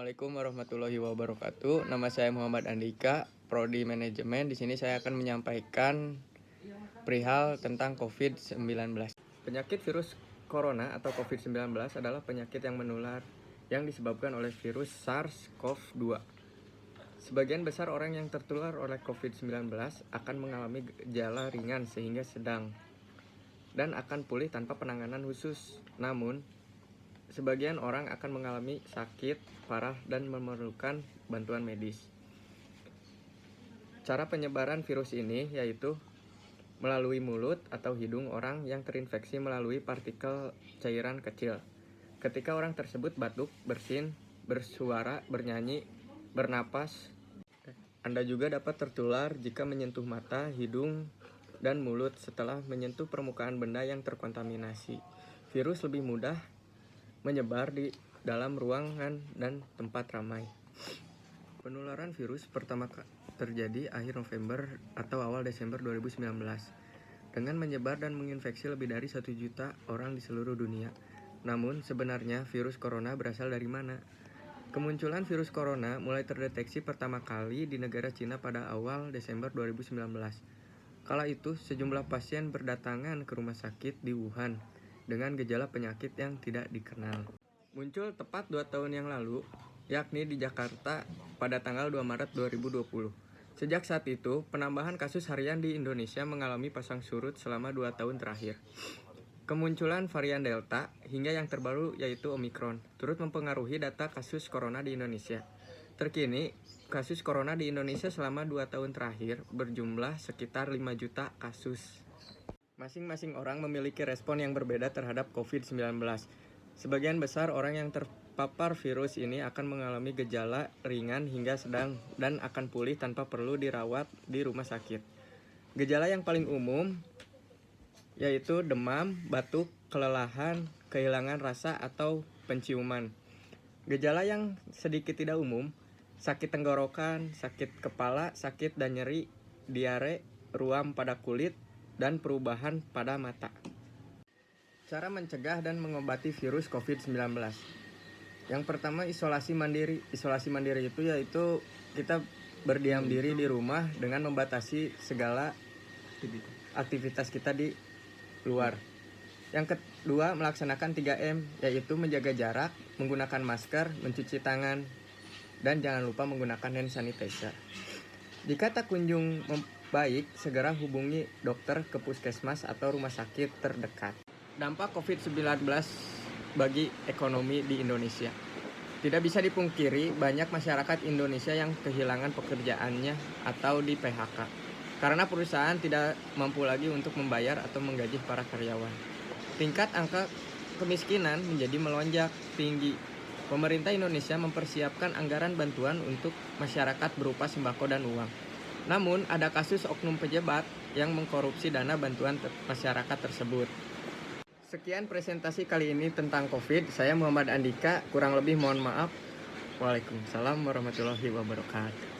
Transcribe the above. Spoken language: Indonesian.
Assalamualaikum warahmatullahi wabarakatuh. Nama saya Muhammad Andika, Prodi Manajemen. Di sini saya akan menyampaikan perihal tentang COVID-19. Penyakit virus corona atau COVID-19 adalah penyakit yang menular yang disebabkan oleh virus SARS-CoV-2. Sebagian besar orang yang tertular oleh COVID-19 akan mengalami gejala ringan sehingga sedang dan akan pulih tanpa penanganan khusus. Namun, sebagian orang akan mengalami sakit parah dan memerlukan bantuan medis. Cara penyebaran virus ini yaitu melalui mulut atau hidung orang yang terinfeksi melalui partikel cairan kecil. Ketika orang tersebut batuk, bersin, bersuara, bernyanyi, bernapas, Anda juga dapat tertular jika menyentuh mata, hidung, dan mulut setelah menyentuh permukaan benda yang terkontaminasi. Virus lebih mudah menyebar di dalam ruangan dan tempat ramai. Penularan virus pertama terjadi akhir November atau awal Desember 2019 dengan menyebar dan menginfeksi lebih dari 1 juta orang di seluruh dunia. Namun sebenarnya virus corona berasal dari mana? Kemunculan virus corona mulai terdeteksi pertama kali di negara Cina pada awal Desember 2019. Kala itu sejumlah pasien berdatangan ke rumah sakit di Wuhan dengan gejala penyakit yang tidak dikenal. Muncul tepat 2 tahun yang lalu, yakni di Jakarta pada tanggal 2 Maret 2020. Sejak saat itu, penambahan kasus harian di Indonesia mengalami pasang surut selama 2 tahun terakhir. Kemunculan varian Delta hingga yang terbaru yaitu Omicron turut mempengaruhi data kasus corona di Indonesia. Terkini, kasus corona di Indonesia selama 2 tahun terakhir berjumlah sekitar 5 juta kasus. Masing-masing orang memiliki respon yang berbeda terhadap COVID-19. Sebagian besar orang yang terpapar virus ini akan mengalami gejala ringan hingga sedang dan akan pulih tanpa perlu dirawat di rumah sakit. Gejala yang paling umum yaitu demam, batuk, kelelahan, kehilangan rasa atau penciuman. Gejala yang sedikit tidak umum, sakit tenggorokan, sakit kepala, sakit dan nyeri, diare, ruam pada kulit, dan perubahan pada mata. Cara mencegah dan mengobati virus COVID-19. Yang pertama, isolasi mandiri. Isolasi mandiri itu yaitu kita berdiam diri di rumah dengan membatasi segala aktivitas kita di luar. Yang kedua, melaksanakan 3M, yaitu menjaga jarak, menggunakan masker, mencuci tangan, dan jangan lupa menggunakan hand sanitizer. Jika tak kunjung baik, segera hubungi dokter ke puskesmas atau rumah sakit terdekat. Dampak COVID-19 bagi ekonomi di Indonesia. Tidak bisa dipungkiri, banyak masyarakat Indonesia yang kehilangan pekerjaannya atau di PHK karena perusahaan tidak mampu lagi untuk membayar atau menggaji para karyawan. Tingkat angka kemiskinan menjadi melonjak tinggi. Pemerintah Indonesia mempersiapkan anggaran bantuan untuk masyarakat berupa sembako dan uang. Namun, ada kasus oknum pejabat yang mengkorupsi dana bantuan masyarakat tersebut. Sekian presentasi kali ini tentang COVID. Saya Muhammad Andika, kurang lebih mohon maaf. Waalaikumsalam warahmatullahi wabarakatuh.